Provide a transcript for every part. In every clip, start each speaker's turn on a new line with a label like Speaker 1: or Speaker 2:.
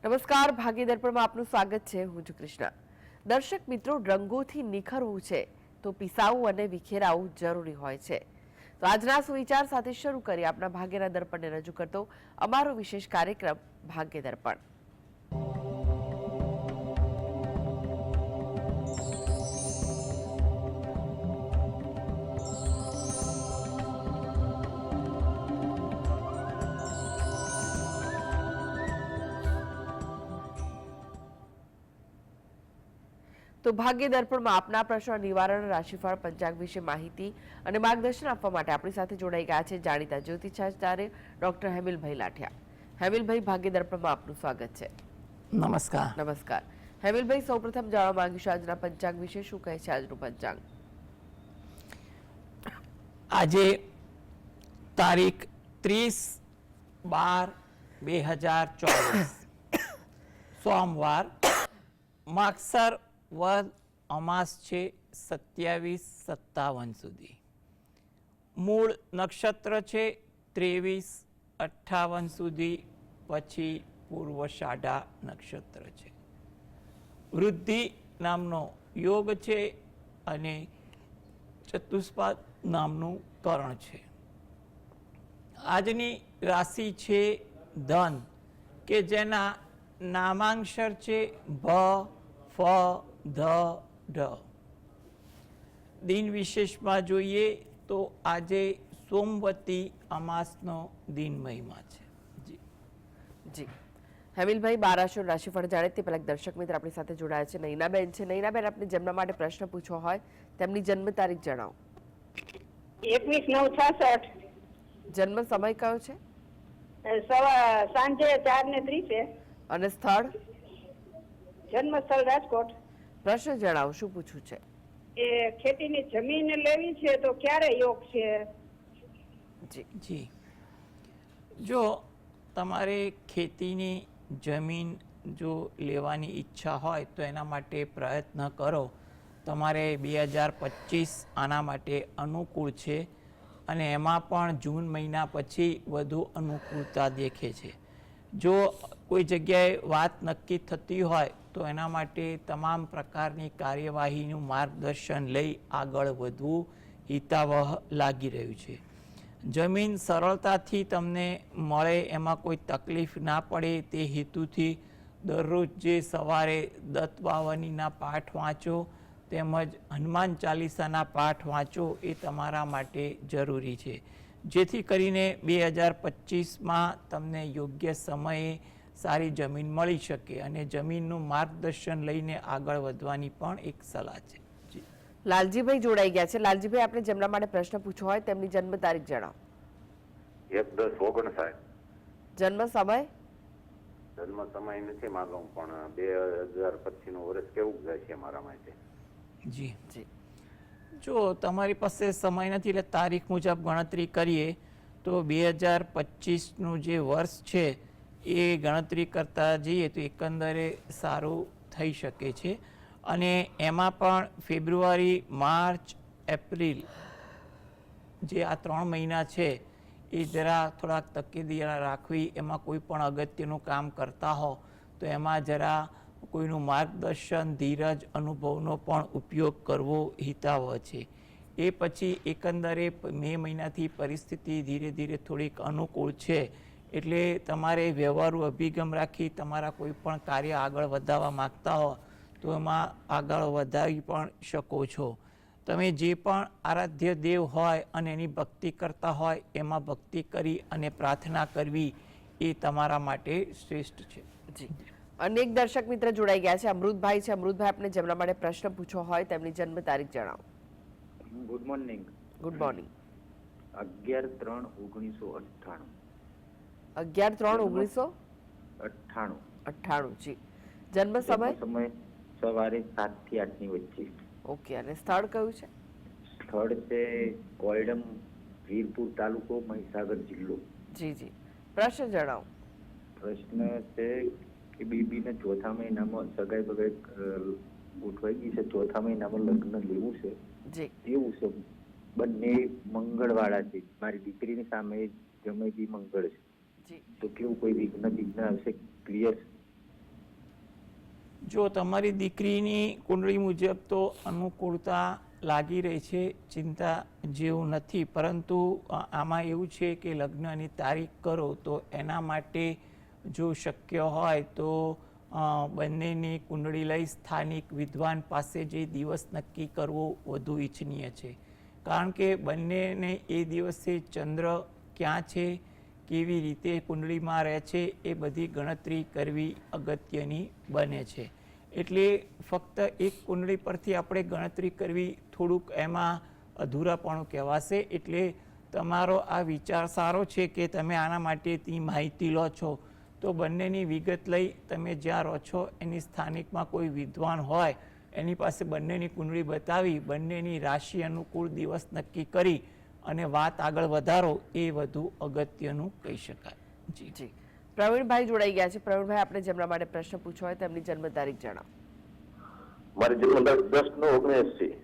Speaker 1: નમસ્કાર, ભાગ્ય દર્પણમાં આપનું સ્વાગત છે. હું છું કૃષ્ણા. દર્શક મિત્રો, રંગોથી નિખરવું છે તો પીસાવું અને વિખેરાવું જરૂરી હોય છે. તો આજના સુવિચાર સાથે શરૂ કરી આપણા ભાગ્યના દર્પણને રજૂ કરતો અમારો વિશેષ કાર્યક્રમ ભાગ્ય દર્પણ. તો ભાગ્ય દર્પણમાં આપના પ્રશ્ન નિવારણ, રાશિફળ, પંચાંગ વિશે માહિતી અને માર્ગદર્શન આપવા માટે આપણી સાથે જોડાઈ ગયા છે જાણીતા જ્યોતિષાચાર્ય ડોક્ટર હેમિલભાઈ લાઠિયા. હેમિલભાઈ, ભાગ્ય દર્પણમાં આપનું સ્વાગત છે.
Speaker 2: નમસ્કાર.
Speaker 1: નમસ્કાર. હેમિલભાઈ, સૌપ્રથમ જાણવા માંગીશું આજના પંચાંગ વિશે. શું કહે છે આજનું પંચાંગ?
Speaker 2: આજે તારીખ 30/12/2024 સોમવાર, માગસર વદ અમાસ છે 27-57 સુધી. મૂળ નક્ષત્ર છે 23-58 સુધી, પછી પૂર્વષાઢા નક્ષત્ર છે. વૃદ્ધિ નામનો યોગ છે અને ચતુષ્પાદ નામનું કરણ છે. આજની રાશિ છે ધન, કે જેના નામાંક્ષર છે ભ, ફ, ધ, ઢ. દિન વિશેષમાં જોઈએ તો આજે સોમવતી અમાસનો દિન મહિમા છે.
Speaker 1: જી હેમિલભાઈ, 12 રાશિ રાશિફળ જાણે તે પહેલા દર્શક મિત્ર આપણી સાથે જોડાયા છે. નૈનાબેન છે. નૈનાબેન, આપને જેમના માટે પ્રશ્ન પૂછવો હોય તેમની જન્મ તારીખ જણાવો.
Speaker 3: 21/9/66.
Speaker 1: જન્મ સમય કયો છે
Speaker 3: સાંજે 4:30.
Speaker 1: અને સ્થળ?
Speaker 3: જન્મ સ્થળ રાજકોટ.
Speaker 1: પ્રશ્ન જણાવો, શું પૂછવું છે?
Speaker 3: એ ખેતીની જમીન લેવી છે તો ક્યારે યોગ છે?
Speaker 2: જી, જો તમારે ખેતીની જમીન જો લેવાની ઈચ્છા હોય તો એના માટે પ્રયત્ન કરો. તમારે 2025 આના માટે અનુકૂળ છે અને એમાં પણ જૂન મહિના પછી વધુ અનુકૂળતા દેખે છે. જો કોઈ જગ્યાએ વાત નક્કી થતી હોય તો એના માટે તમામ પ્રકારની કાર્યવાહીનું માર્ગદર્શન લઈ આગળ વધવું હિતાવહ લાગી રહ્યું છે. જમીન સરળતાથી તમને મળે, એમાં કોઈ તકલીફ ના પડે તે હેતુથી દરરોજ જે સવારે દત્ત બાવનીના પાઠ વાંચો તેમજ હનુમાન ચાલીસાના પાઠ વાંચો એ તમારા માટે જરૂરી છે, જેથી કરીને 2025માં તમને યોગ્ય સમયે સારી જમીન મળી શકે અને જમીનનું માર્ગદર્શન લઈને આગળ વધવાની પણ એક સલાહ છે.
Speaker 1: લાલજીભાઈ જોડાઈ ગયા છે. લાલજીભાઈ, આપણે જેમના માટે પ્રશ્ન પૂછવો હોય તેમની જન્મ તારીખ જણાવો.
Speaker 4: 1/10/59.
Speaker 1: જન્મ સમય?
Speaker 4: જન્મ સમય નથી માલુમ, પણ 2025 નું વર્ષ કેવું જાય છે મારા માટે?
Speaker 2: જી જી, જો તમારી પાસે સમય નથી એટલે તારીખ મુજબ ગણતરી કરીએ તો 2025નું જે વર્ષ છે એ ગણતરી કરતા જઈએ તો એકંદરે સારું થઈ શકે છે. અને એમાં પણ ફેબ્રુઆરી, માર્ચ, એપ્રિલ જે આ 3 મહિના છે એ જરા થોડાક તકેદારી રાખવી. એમાં કોઈ પણ અગત્યનું કામ કરતા હો તો એમાં જરા કોઈનું માર્ગદર્શન, ધીરજ, અનુભવનો પણ ઉપયોગ કરવો હિતાવહ છે. એ પછી એકંદરે મે મહિનાથી પરિસ્થિતિ ધીરે ધીરે થોડીક અનુકૂળ છે, એટલે તમારે વ્યવહારુ અભિગમ રાખી તમારા કોઈ પણ કાર્ય આગળ વધારવા માગતા હો તો એમાં આગળ વધારી પણ શકો છો. તમે જે પણ આરાધ્ય દેવ હોય અને એની ભક્તિ કરતા હોય એમાં ભક્તિ કરી અને પ્રાર્થના કરવી એ તમારા માટે શ્રેષ્ઠ છે.
Speaker 1: જી, અનેક દર્શક મિત્ર જોડાઈ ગયા છે. અમૃતભાઈ છે. અમૃતભાઈ, આપણે જેમના માટે પ્રશ્ન પૂછવો હોય તેમની જન્મ તારીખ જણાવો.
Speaker 5: Good morning.
Speaker 1: Good morning.
Speaker 5: 11/3/1998.
Speaker 1: 11/3/1998. જી. જન્મ સમય?
Speaker 5: સવારે 7 થી 8 ની વચ્ચે.
Speaker 1: ઓકે. અને સ્થળ કયું છે?
Speaker 5: સ્થળ છે કોયડમ, વીરપુર તાલુકો, મહીસાગર જિલ્લો.
Speaker 1: જી જી, પ્રશ્ન જણાવો.
Speaker 5: પ્રશ્ન છે કે બેબીને ચોથા મહિનામાં સગાઈ બગાઈ ગોઠવાઈ ગઈ છે, ચોથા મહિનામાં લગ્ન લેવું છે.
Speaker 1: જી.
Speaker 5: એવું છે. બંને મંગળવાળા છે. મારી દીકરીની સામે જમાઈ બી મંગળ છે.
Speaker 1: જી.
Speaker 5: તો કેવું કોઈ વિઘ્ન આવશે? ક્લિયર?
Speaker 2: જો તમારી દીકરીની કુંડળી મુજબ તો અનુકૂળતા લાગી રહી છે, ચિંતા જેવું નથી, પરંતુ આમાં એવું છે કે લગ્નની તારીખ કરો તો એના માટે જો શક્ય હોય તો બંનેની કુંડળી લઈ સ્થાનિક વિદ્વાન પાસે જે દિવસ નક્કી કરવો વધુ ઈચ્છનીય છે, કારણ કે બંનેને એ દિવસે ચંદ્ર ક્યાં છે, કેવી રીતે કુંડળીમાં રહે છે, એ બધી ગણતરી કરવી અગત્યની બને છે. એટલે ફક્ત એક કુંડળી પરથી આપણે ગણતરી કરવી થોડુંક એમાં અધૂરાપણું કહેવાશે. એટલે તમારો આ વિચાર સારો છે કે તમે આના માટેની માહિતી લો છો, તો બંનેની વિગત લઈ તમે જ્યાં રહો છો એની સ્થાનિકમાં કોઈ વિદ્વાન હોય એની પાસે બંનેની કુંડળી બતાવી બંનેની રાશિ અનુકૂળ દિવસ નક્કી કરી અને વાત આગળ વધારો એ વધુ અગત્યનું કહી શકાય. જી
Speaker 1: જી, પ્રવીણભાઈ જોડાઈ ગયા છે. પ્રવીણભાઈ, આપણે જેમના માટે પ્રશ્ન પૂછવો હોય તેમની જન્મ તારીખ જણાવો.
Speaker 6: મારી જન્મ તારીખ 10/9/79.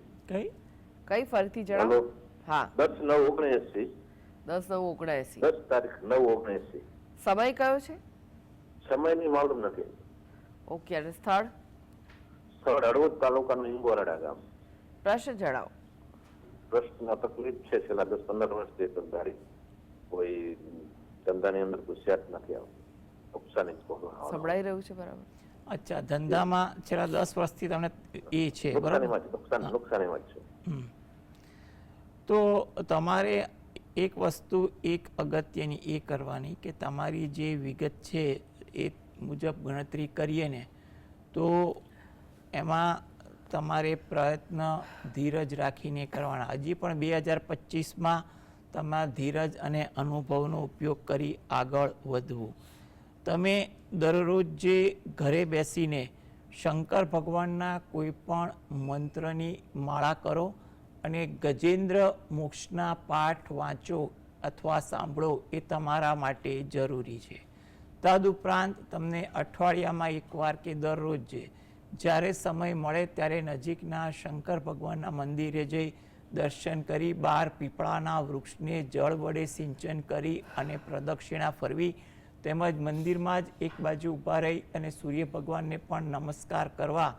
Speaker 1: કઈ ફરીથી જણાવો. હા,
Speaker 6: 10/9/79.
Speaker 1: 10/9/79.
Speaker 6: 10 તારીખ 9/79.
Speaker 1: સમય કયો છે?
Speaker 6: સમયની માલુમ નથી.
Speaker 1: ઓકે, અને સ્થળ?
Speaker 6: સ્થળ હળવદ તાલુકાનું ઇંગોરાડા ગામ.
Speaker 1: પ્રશ્ન જણાવો.
Speaker 6: પ્રશ્ન તકલીફ છે છેલ્લા 10-15 વર્ષથી ધંધારી કોઈ ધંધાની અંદર ખુશિયાત નથી આવતી, નુકસાની જ બહુ આવે.
Speaker 1: સંભળાઈ રહ્યું છે બરાબર?
Speaker 2: અચ્છા, ધંધામાં છેલ્લા 10 વર્ષથી તમને એ છે બરાબર?
Speaker 6: નુકસાનીમાં જ છે.
Speaker 2: તો તમારે એક વસ્તુ એક અગત્યની એ કરવાની કે તમારી જે વિગત છે એ મુજબ ગણતરી કરીએ ને તો એમાં તમારે પ્રયત્ન ધીરજ રાખીને કરવાના. હજી પણ 2025માં તમારા ધીરજ અને અનુભવનો ઉપયોગ કરી આગળ વધવું. તમે દરરોજ જે ઘરે બેસીને શંકર ભગવાનના કોઈ પણ મંત્રની માળા કરો અને ગજેન્દ્ર મોક્ષના પાઠ વાંચો અથવા સાંભળો, એ તમારા માટે જરૂરી છે. તદુપરાંત તમને અઠવાડિયામાં એકવાર કે દરરોજ જ્યારે સમય મળે ત્યારે નજીકના શંકર ભગવાનના મંદિરે જઈ દર્શન કરી 12 પીપળાના વૃક્ષને જળ વડે સિંચન કરી અને પ્રદક્ષિણા ફરવી, તેમજ મંદિરમાં જ એક બાજુ ઊભા રહી અને સૂર્ય ભગવાનને પણ નમસ્કાર કરવા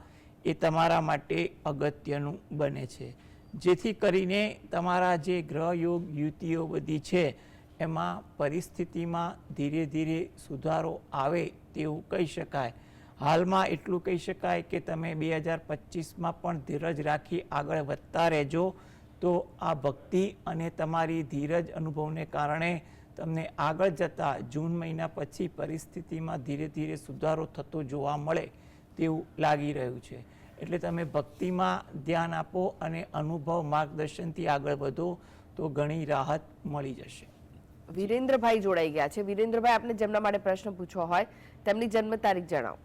Speaker 2: એ તમારા માટે અગત્યનું બને છે. જેથી કરીને તમારા જે ગ્રહયોગ યુતિઓ બધી છે એમાં પરિસ્થિતિમાં ધીરે ધીરે સુધારો આવે તેવું કહી શકાય. હાલમાં એટલું કહી શકાય કે તમે 2025માં પણ ધીરજ રાખી આગળ વધતા રહેજો, તો આ ભક્તિ અને તમારી ધીરજ અનુભવને કારણે તમને આગળ જતાં જૂન મહિના પછી પરિસ્થિતિમાં ધીરે ધીરે સુધારો થતો જોવા મળે તેવું લાગી રહ્યું છે. એટલે તમે ભક્તિમાં ધ્યાન આપો અને અનુભવ માર્ગદર્શનથી આગળ વધો તો ઘણી રાહત મળી જશે.
Speaker 1: વિરેન્દ્રભાઈ જોડાઈ ગયા છે. વિરેન્દ્રભાઈ, આપને જેમના માટે પ્રશ્ન પૂછવો હોય તેમની જન્મ તારીખ જણાવો.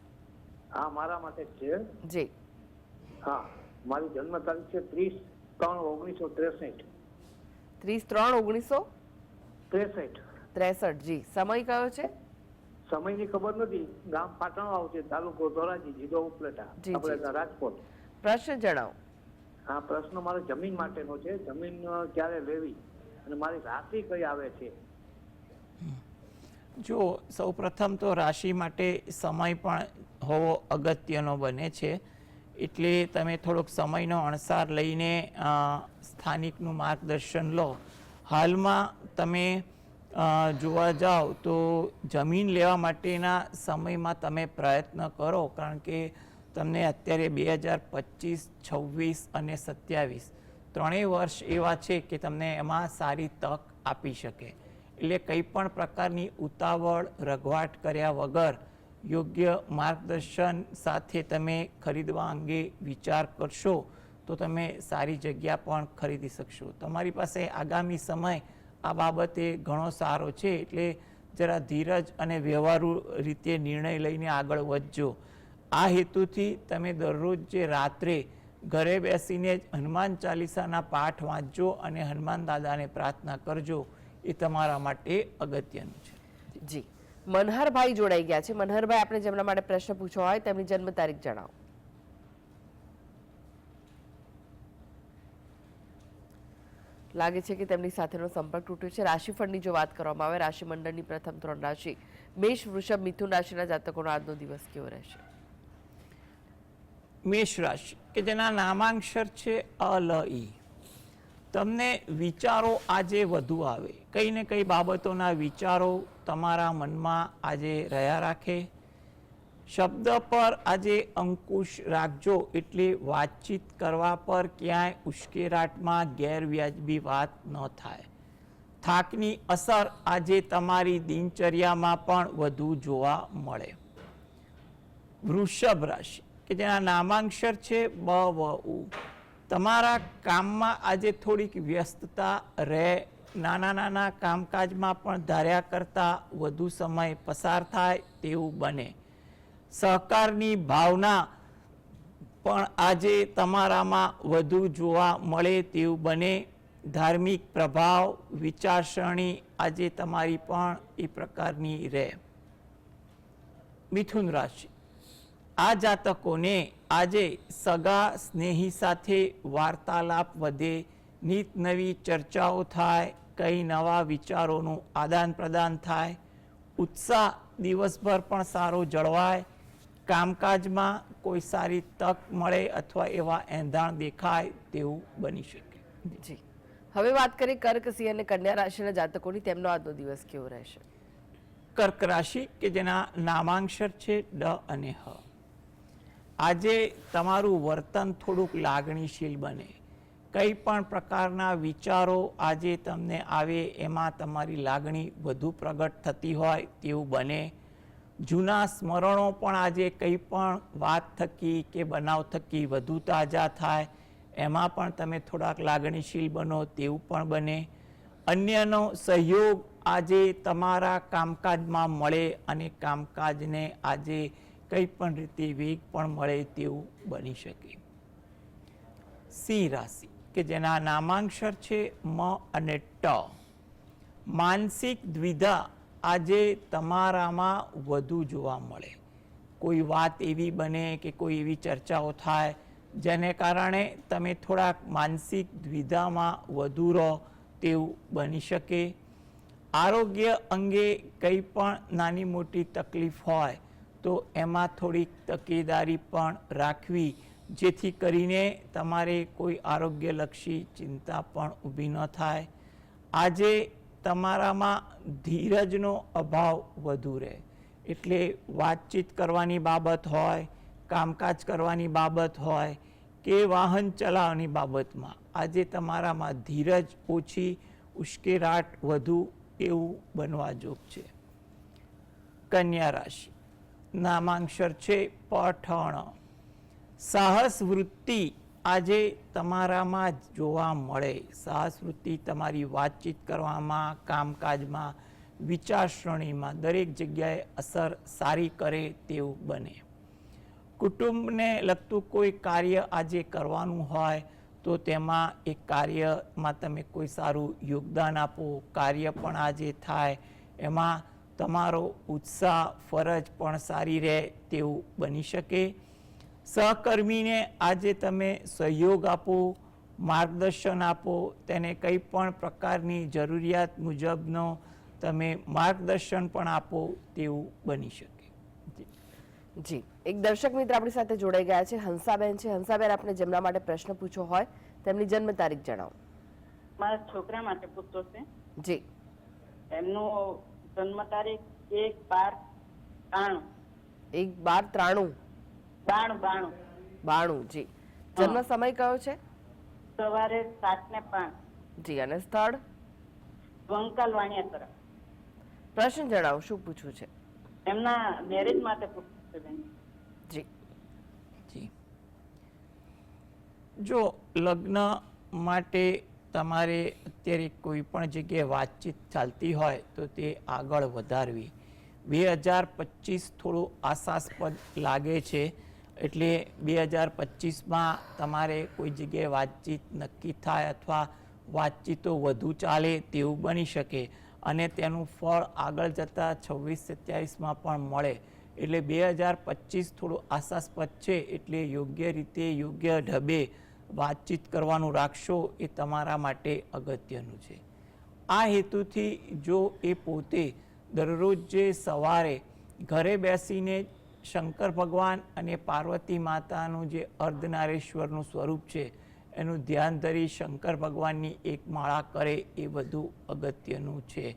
Speaker 5: હા, મારા માટે છે.
Speaker 1: જી.
Speaker 5: હા, મારી જન્મ તારીખ છે 30/3/1963.
Speaker 1: 30/3/1963. જી. સમય કયો છે?
Speaker 5: સમયની ખબર નથી. ગામ પાટણ આવશે, તાલુકો ધોરાજી, જિલ્લો ઉપલેટા, આપણે રાજકોટ.
Speaker 1: પ્રશ્ન જણાવો.
Speaker 5: હા, પ્રશ્ન મારો જમીન માટેનો છે. જમીન ક્યારે લેવી અને મારી રાશિ કઈ આવે છે?
Speaker 2: જો સૌપ્રથમ તો રાશિ માટે સમય પણ હોવો અગત્યનો બને છે. એટલે તમે થોડોક સમયનો અણસાર લઈને સ્થાનિકનું માર્ગદર્શન લો. હાલમાં તમે જોવા જાઓ તો જમીન લેવા માટેના સમયમાં તમે પ્રયત્ન કરો, કારણ કે તમને અત્યારે 2025, 26 અને 27 ત્રણેય વર્ષ એવા છે કે તમને એમાં સારી તક આપી શકે. એટલે કંઈ પણ પ્રકારની ઉતાવળ રઘવાટ કર્યા વગર યોગ્ય માર્ગદર્શન સાથે તમે ખરીદવા અંગે વિચાર કરશો તો તમે સારી જગ્યા પણ ખરીદી શકશો. તમારી પાસે આગામી સમય આ બાબતે ઘણો સારો છે. એટલે જરા ધીરજ અને વ્યવહારુ રીતે નિર્ણય લઈને આગળ વધજો. આ હેતુથી તમે દરરોજ જે રાત્રે ઘરે બેસીને જ હનુમાન ચાલીસાના પાઠ વાંચજો અને હનુમાન દાદાને પ્રાર્થના કરજો. એ તમારા માટે અગત્યનું છે.
Speaker 1: જી. મનહરભાઈ જોડાઈ ગયા છે. મનહરભાઈ, આપણે જેમના માટે પ્રશ્ન પૂછવો હોય તેમની જન્મ તારીખ જણાવો. લાગે છે કે તેમની સાથેનો સંપર્ક તૂટ્યો છે. રાશિફળની જો વાત કરવામાં આવે, રાશિ મંડળની પ્રથમ 3 રાશિ મેષ, વૃષભ, મિથુન રાશિના જાતકોનો આજનો દિવસ કેવો રહેશે?
Speaker 2: મેષ રાશિ કે જેના નામાંક્ષર છે અ લ ઈ. તમને વિચારો આજે વધુ આવે, કઈ ને કઈ બાબતોના વિચારો તમારા મનમાં આજે રહ્યા રાખે. શબ્દ પર આજે અંકુશ રાખજો, એટલે વાતચીત કરવા પર ક્યાંય ઉશ્કેરાટમાં ગેરવ્યાજબી વાત ન થાય. થાકની અસર આજે તમારી દિનચર્યામાં પણ વધુ જોવા મળે. વૃષભ રાશિ કે જેના નામાંક્ષર છે બ વ ઉ. તમારા કામમાં આજે થોડીક વ્યસ્તતા રહે. નાના નાના કામકાજમાં પણ ધાર્યા કરતાં વધુ સમય પસાર થાય તેવું બને. સહકારની ભાવના પણ આજે તમારામાં વધુ જોવા મળે તેવું બને. ધાર્મિક પ્રભાવ વિચારસરણી આજે તમારી પણ એ પ્રકારની રહે. મિથુન રાશિ, આ જાતકોને આજે સગા સ્નેહી સાથે વાર્તાલાપ વધે, નીત નવી ચર્ચાઓ થાય, કઈ નવા વિચારોનું આદાન પ્રદાન થાય. ઉત્સાહ દિવસભર પણ સારો જળવાય. કામકાજમાં કોઈ સારી તક મળે અથવા એવા એંધાણ દેખાય તેવું બની શકે.
Speaker 1: જી, હવે વાત કરીએ કર્ક, સિંહ અને કન્યા રાશિના જાતકોની. તેમનો આજનો દિવસ કેવો રહેશે?
Speaker 2: કર્ક રાશિ કે જેના નામાંક્ષર છે ડ અને હ. આજે તમારું વર્તન થોડુંક લાગણીશીલ બને. કંઈ પણ પ્રકારના વિચારો આજે તમને આવે એમાં તમારી લાગણી વધુ પ્રગટ થતી હોય તેવું બને. જૂના સ્મરણો પણ આજે કંઈ પણ વાત થકી કે બનાવ થકી વધુ તાજા થાય, એમાં પણ તમે થોડાક લાગણીશીલ બનો તેવું પણ બને. અન્યનો સહયોગ આજે તમારા કામકાજમાં મળે અને કામકાજને આજે કંઈ પણ રીતે વેગ પણ મળે તેવું બની શકે. સિંહ રાશિ કે જેના નામાંક્ષર છે મ અને ટ. માનસિક દ્વિધા આજે તમારામાં વધુ જોવા મળે. કોઈ વાત એવી બને કે કોઈ એવી ચર્ચાઓ થાય જેને કારણે તમે થોડાક માનસિક દ્વિધામાં વધુ રહો તેવું બની શકે. આરોગ્ય અંગે કંઈ પણ નાની મોટી તકલીફ હોય તો એમાં થોડીક તકેદારી પણ રાખવી, જેથી કરીને તમારે કોઈ આરોગ્યલક્ષી ચિંતા પણ ઊભી ન થાય. આજે તમારામાં ધીરજનો અભાવ વધુ રહે, એટલે વાતચીત કરવાની બાબત હોય, કામકાજ કરવાની બાબત હોય કે વાહન ચલાવવાની બાબતમાં આજે તમારામાં ધીરજ ઓછી, ઉશ્કેરાટ વધુ એવું બનવા જોગ છે. કન્યા રાશિ, નામાંક્ષર છે પઠણ. સાહસ વૃત્તિ આજે તમારામાં જોવા મળે. સાહસ વૃત્તિ તમારી વાતચીત કરવામાં, કામકાજમાં, વિચારસરણીમાં દરેક જગ્યાએ અસર સારી કરે તેવું બને. કુટુંબને લગતું કોઈ કાર્ય આજે કરવાનું હોય તો તેમાં એ કાર્યમાં તમે કોઈ સારું યોગદાન આપો. કાર્ય પણ આજે થાય, એમાં તમારો ઉત્સાહ, ફરજ પણ સારી રહે તેવું બની શકે. સહકર્મીને આજે તમે સહયોગ આપો, માર્ગદર્શન આપો, તેને કંઈ પણ પ્રકારની જરૂરિયાત મુજબનો તમે માર્ગદર્શન પણ આપો તેવું બની શકે.
Speaker 1: જી, એક દર્શક મિત્ર આપણી સાથે જોડાઈ ગયા છે, હંસાબેન છે. હંસાબેન, આપણે જેમના માટે પ્રશ્ન પૂછો હોય તેમની જન્મ તારીખ જણાવો.
Speaker 7: મારા છોકરા માટે પૂછતો છે.
Speaker 1: જી,
Speaker 7: એમનો જન્મ તારીખ 1/12/93.
Speaker 1: 1/12/93.
Speaker 7: 92.
Speaker 1: 92. જી, જન્મ સમય કયો છે?
Speaker 7: સવારે 7:05.
Speaker 1: જી, અને સ્થળ?
Speaker 7: વંકાલ વાણિયા.
Speaker 1: પ્રશ્ન જણાવો, શું પૂછવું છે?
Speaker 7: એમના મેરેજ માટે પૂછવું છે બેન.
Speaker 1: જી
Speaker 2: જી, જો લગ્ન માટે તમારે અત્યારે કોઈ પણ જગ્યાએ વાતચીત ચાલતી હોય તો તે આગળ વધારવી. 2025 થોડું આશાસ્પદ લાગે છે, એટલે 2025માં તમારે કોઈ જગ્યાએ વાતચીત નક્કી થાય અથવા વાતચીતો વધુ ચાલે તેવું બની શકે અને તેનું ફળ આગળ જતાં 26-27માં પણ મળે. એટલે 2025 થોડું આશાસ્પદ છે, એટલે યોગ્ય રીતે, યોગ્ય ઢબે વાતચીત કરવાનું રાખશો એ તમારા માટે અગત્યનું છે. આ હેતુથી જો એ પોતે દરરોજ જે સવારે ઘરે બેસીને શંકર ભગવાન અને પાર્વતી માતાનું જે અર્ધનારેશ્વરનું સ્વરૂપ છે એનું ધ્યાન ધરી શંકર ભગવાનની એક માળા કરે એ વધુ અગત્યનું છે.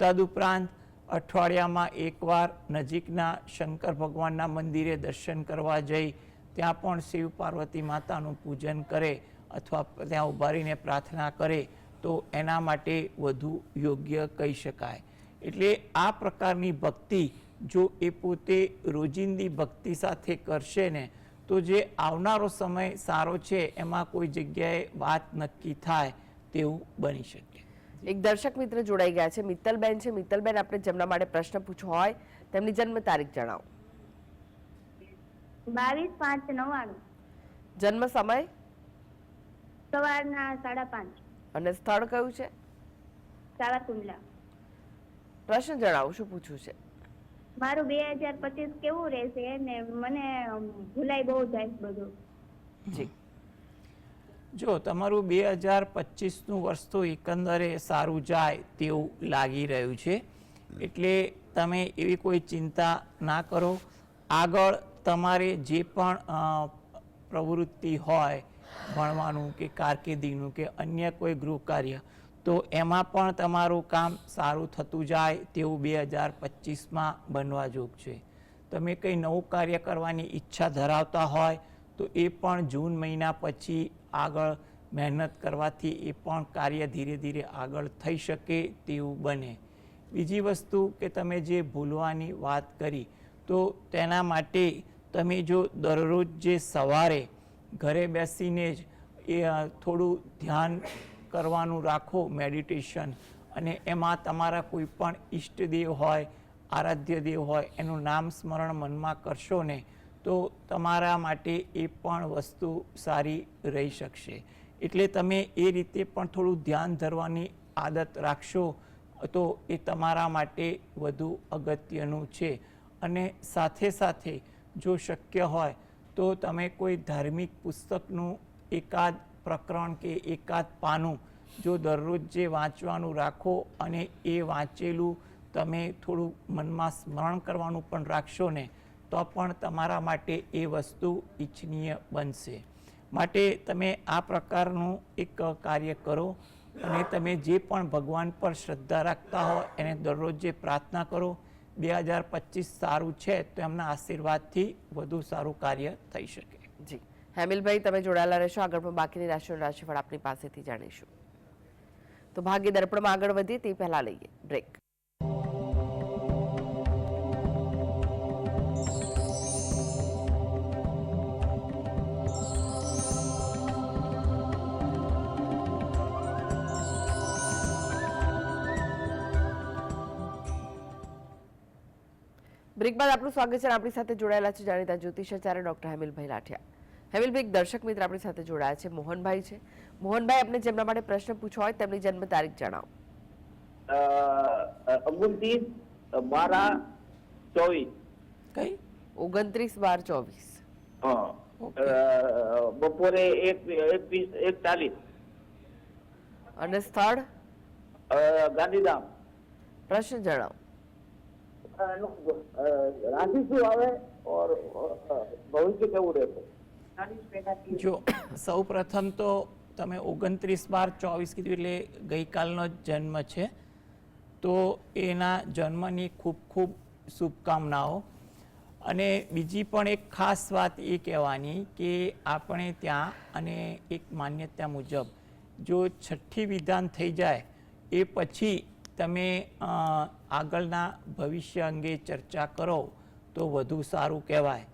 Speaker 2: તદુપરાંત અઠવાડિયામાં એકવાર નજીકના શંકર ભગવાનના મંદિરે દર્શન કરવા જઈ ત્યાં પણ શિવ પાર્વતી માતાનું પૂજન કરે અથવા ત્યાં ઉભા રહીને પ્રાર્થના કરે તો એના માટે વધુ યોગ્ય કહી શકાય. એટલે આ પ્રકારની ભક્તિ જો એ પોતે રોજિંદી ભક્તિ સાથે કરશે ને તો જે આવનારો સમય સારો છે એમાં કોઈ જગ્યાએ વાત નક્કી થાય તેવું બની શકે.
Speaker 1: એક દર્શક મિત્ર જોડાઈ ગયા છે, મિત્તલબેન છે. મિત્તલબેન, આપણે જેમના માટે પ્રશ્ન પૂછવો હોય તેમની જન્મ તારીખ જણાવો.
Speaker 8: 22/5/99.
Speaker 1: જન્મ સમય
Speaker 8: સવારના 5:30.
Speaker 1: અને સ્થળ કયું છે?
Speaker 8: સાવરકુંડલા.
Speaker 1: પ્રશ્ન જણાવો, શું પૂછવું છે?
Speaker 8: મારું 2025 કેવું રહેશે ને મને ભૂલાઈ બહુ જાય બધું.
Speaker 1: જી,
Speaker 2: જો તમારું 2025નું વર્ષ તો એકંદરે સારું જાય તેવું લાગી રહ્યું છે, એટલે તમે એવી કોઈ ચિંતા ના કરો. આગળ તમારે જે પણ પ્રવૃત્તિ હોય, ભણવાનું કે કારકિર્દીનું કે અન્ય કોઈ ગૃહ કાર્ય, તો એમાં પણ તમારું કામ સારું થતું જાય તેવું 2025માં બનવા જોગ છે. તમે કંઈ નવું કાર્ય કરવાની ઈચ્છા ધરાવતા હોય તો એ પણ જૂન મહિના પછી આગળ મહેનત કરવાથી એ પણ કાર્ય ધીરે ધીરે આગળ થઈ શકે તેવું બને. બીજી વસ્તુ કે તમે જે ભૂલવાની વાત કરી તો તેના માટે તમે જો દરરોજ જે સવારે ઘરે બેસીને જ એ થોડું ધ્યાન કરવાનું રાખો, મેડિટેશન, અને એમાં તમારા કોઈ પણ ઈષ્ટદેવ હોય, આરાધ્ય દેવ હોય, એનું નામ સ્મરણ મનમાં કરશો ને તો તમારા માટે એ પણ વસ્તુ સારી રહી શકશે. એટલે તમે એ રીતે પણ થોડું ધ્યાન ધરવાની આદત રાખશો તો એ તમારા માટે વધુ અગત્યનું છે. અને સાથે સાથે જો શક્ય હોય તો તમે કોઈ ધાર્મિક પુસ્તકનું એકાદ પ્રકરણ કે એકાદ પાનું જો દરરોજ જે વાંચવાનું રાખો અને એ વાંચેલું તમે થોડું મનમાં સ્મરણ કરવાનું પણ રાખશો ને તો પણ તમારા માટે એ વસ્તુ ઈચ્છનીય બનશે. માટે તમે આ પ્રકારનું એક કાર્ય કરો અને તમે જે પણ ભગવાન પર શ્રદ્ધા રાખતા હો એને દરરોજ જે પ્રાર્થના કરો. 2025 સારું છે તો એમના આશીર્વાદથી વધુ સારું કાર્ય થઈ શકે.
Speaker 1: જી, હેમિલભાઈ તમે જોડાયેલા રહેશો. આગળ પણ બાકીની રાશિઓનું રાશિફળ આપની પાસેથી જાણીશું. તો ભાગ્ય દર્પણમાં આગળ વધીએ તે પહેલા લઈએ બ્રેક. બ્રેક બાદ આપનું સ્વાગત છે. આપણી સાથે જોડાયેલા છે જાણીતા જ્યોતિષાચાર્ય ડોક્ટર હેમિલભાઈ લાઠિયા. હેમિલભાઈ, એક દર્શક મિત્ર આપણી સાથે જોડાયા છે, મોહનભાઈ છે. મોહનભાઈ, આપણે જેમના માટે પ્રશ્ન પૂછવો હોય તેમની જન્મ તારીખ જણાવો.
Speaker 9: 29/12/24.
Speaker 2: કઈ?
Speaker 1: 29/12/24.
Speaker 9: બપોરે 1:40.
Speaker 1: અને સ્થળ?
Speaker 9: ગાંધીધામ.
Speaker 1: પ્રશ્ન જણાવો.
Speaker 9: રાશિ શું આવે ઓર ભવિષ્ય કેવું રહેશે?
Speaker 2: જો સૌ પ્રથમ તો તમે 29/12/24 કીધું એટલે ગઈકાલનો જન્મ છે, તો એના જન્મની ખૂબ ખૂબ શુભકામનાઓ. અને બીજી પણ એક ખાસ વાત એ કહેવાની કે આપણે ત્યાં અને એક માન્યતા મુજબ જો છઠ્ઠી વિધાન થઈ જાય એ પછી તમે આગળના ભવિષ્ય અંગે ચર્ચા કરો તો વધુ સારું કહેવાય.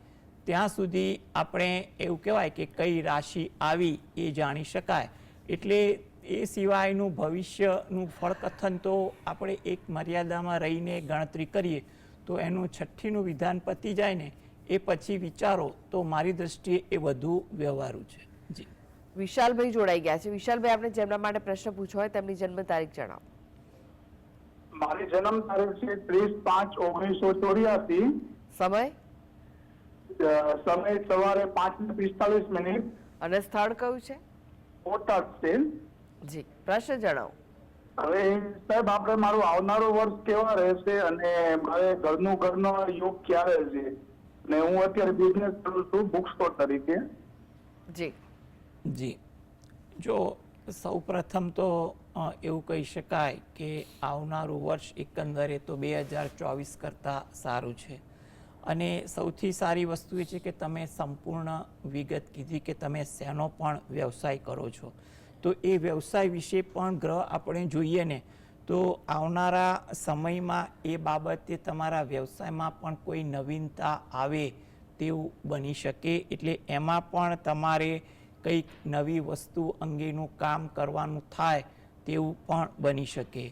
Speaker 2: ત્યાં સુધી આપણે એવું કહેવાય કે કઈ રાશિ આવી એ જાણી શકાય. એટલે એ સિવાયનું ભવિષ્યનું ફળકથન તો આપણે એક મર્યાદામાં રહીને ગણતરી કરીએ તો એનું છઠ્ઠીનું વિધાન પતી જાય ને એ પછી વિચારો તો મારી દ્રષ્ટિએ એ વધુ વ્યવહારુ છે. જી,
Speaker 1: વિશાલભાઈ જોડાઈ ગયા છે. વિશાલભાઈ, આપણે જેમના માટે પ્રશ્ન પૂછવો હોય તેમની જન્મ તારીખ જણાવો.
Speaker 10: મારી જન્મ તારીખ છે 30/5/1984.
Speaker 1: સમય?
Speaker 10: સમય સવારે 5:45.
Speaker 1: અને સ્થળ કયું છે?
Speaker 10: બોટાદ છે.
Speaker 1: જી, પ્રશ્ન જણાવો.
Speaker 10: હવે સાહેબ, આપણે મારું આવનારું વર્ષ કેવા રહેશે અને મારે ઘરનો યોગ ક્યારે છે ને હું અત્યારે બિઝનેસ કરું છું બુક સ્ટોર તરીકે.
Speaker 1: જી
Speaker 2: જી, જો સૌપ્રથમ તો એવું કહી શકાય કે આવનારું વર્ષ એકંદરે તો 2024 કરતાં સારું છે. અને સૌથી સારી વસ્તુ એ છે કે તમે સંપૂર્ણ વિગત કીધી કે તમે શેનો પણ વ્યવસાય કરો છો. તો એ વ્યવસાય વિશે પણ ગ્રહ આપણે જોઈએ ને તો આવનારા સમયમાં એ બાબતે તમારા વ્યવસાયમાં પણ કોઈ નવીનતા આવે તેવું બની શકે. એટલે એમાં પણ તમારે કંઈક નવી વસ્તુ અંગેનું કામ કરવાનું થાય તેવું પણ બની શકે.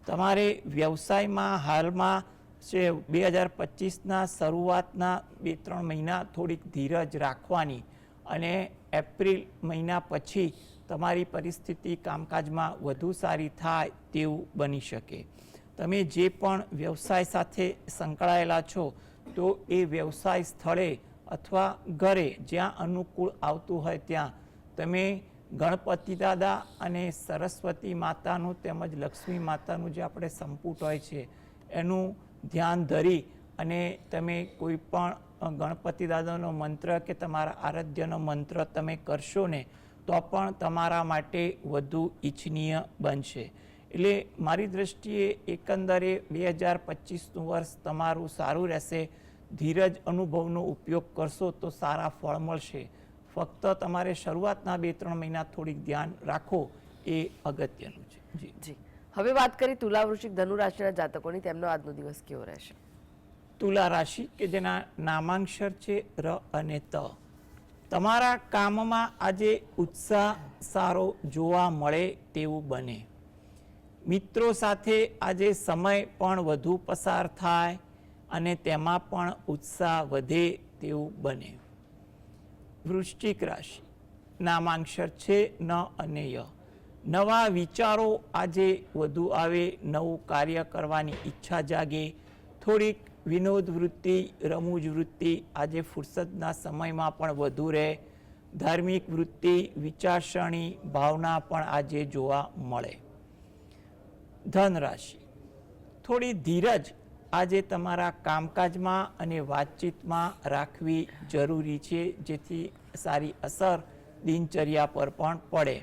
Speaker 2: તમારે વ્યવસાયમાં હાલમાં 2025ના શરૂઆતના 2-3 મહિના થોડીક ધીરજ રાખવાની અને એપ્રિલ મહિના પછી તમારી પરિસ્થિતિ કામકાજમાં વધુ સારી થાય તેવું બની શકે. તમે જે પણ વ્યવસાય સાથે સંકળાયેલા છો તો એ વ્યવસાય સ્થળે અથવા ઘરે જ્યાં અનુકૂળ આવતું હોય ત્યાં તમે ગણપતિ દાદા અને સરસ્વતી માતાનું તેમજ લક્ષ્મી માતાનું જે આપણે સંપુટ હોય છે એનું ધ્યાન ધરી અને તમે કોઈ પણ ગણપતિ દાદાનો મંત્ર કે તમારા આરાધ્યનો મંત્ર તમે કરશો ને તો પણ તમારા માટે વધુ ઈચ્છનીય બનશે. એટલે મારી દૃષ્ટિએ એકંદરે 2025નું વર્ષ તમારું સારું રહેશે. ધીરજ અનુભવનો ઉપયોગ કરશો તો સારા ફળ મળશે. ફક્ત તમારે શરૂઆતના 2-3 મહિના થોડીક ધ્યાન રાખો એ અગત્યનું છે. જી
Speaker 1: જી, હવે વાત કરી તુલા, વૃશ્ચિક, ધનુ રાશિના જાતકોની. તેમનો આજનો દિવસ કેવો રહેશે?
Speaker 2: તુલા રાશિ કે જેના નામાંક્ષર છે ર અને ત. તમારા કામમાં આજે ઉત્સાહ સારો જોવા મળે તેવું બને. મિત્રો સાથે આજે સમય પણ વધુ પસાર થાય અને તેમાં પણ ઉત્સાહ વધે તેવું બને. વૃશ્ચિક રાશિ નામાંક્ષર છે ન અને ય. નવા વિચારો આજે વધુ આવે, નવું કાર્ય કરવાની ઈચ્છા જાગે, થોડીક વિનોદ વૃત્તિ, રમૂજ વૃત્તિ આજે ફુરસદના સમયમાં પણ વધુ રહે. ધાર્મિક વૃત્તિ, વિચારસરણી, ભાવના પણ આજે જોવા મળે. ધન રાશિ થોડી ધીરજ આજે તમારા કામકાજમાં અને વાતચીતમાં રાખવી જરૂરી છે, જેથી સારી અસર દિનચર્યા પર પણ પડે.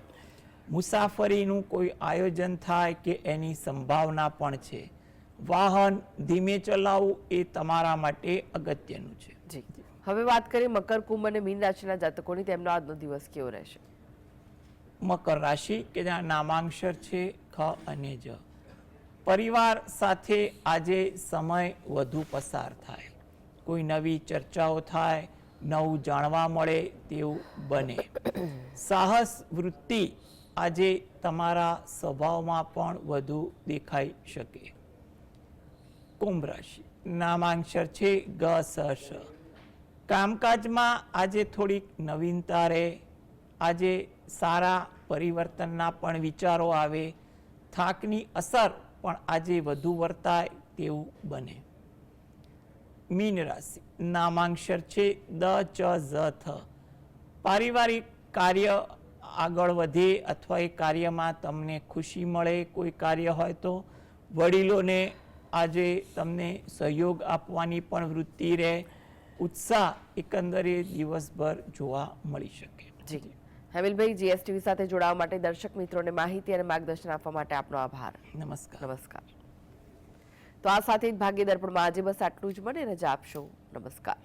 Speaker 2: મુસાફરીનું કોઈ આયોજન થાય કે એની સંભાવના પણ છે. વાહન ધીમે ચલાવવું એ તમારા માટે અગત્યનું છે.
Speaker 1: જી, હવે વાત કરીએ મકર, કુંભ અને મીન રાશિના જાતકોની. તેમનો આજનો દિવસ કેવો રહેશે?
Speaker 2: મકર રાશિ કે જ્યાં નામાંક્ષર છે ખ અને જ. પરિવાર સાથે આજે સમય વધુ પસાર થાય, કોઈ નવી ચર્ચાઓ થાય, નવું જાણવા મળે તેવું બને. સાહસ વૃત્તિ આજે તમારા સ્વભાવમાં પણ વધુ દેખાઈ શકે. કુંભ રાશિ નામાંક્ષર છે ગ સ શ. કામકાજમાં આજે થોડીક નવીનતા રહે. આજે સારા પરિવર્તનના પણ વિચારો આવે. થાકની અસર પણ આજે વધુ વર્તાય તેવું બને. મીન રાશિ નામાંક્ષર છે દ ચ ઝ થ. પારિવારિક કાર્ય આગળ વધે અથવા એ કાર્યમાં તમને ખુશી મળે. કોઈ કાર્ય હોય તો વડીલોને આજે તમને સહયોગ આપવાની પણ વૃત્તિ રહે. ઉત્સાહ એકંદરે દિવસભર જોવા મળી શકે.
Speaker 1: જી, હેમિલભાઈ, જીએસટીવી સાથે જોડાવા માટે દર્શક મિત્રોને માહિતી અને માર્ગદર્શન આપવા માટે આપનો આભાર.
Speaker 2: નમસ્કાર.
Speaker 1: નમસ્કાર. તો આ સાથે જ ભાગ્ય દર્પણમાં આજે બસ આટલું જ. મને રજા આપશો. નમસ્કાર.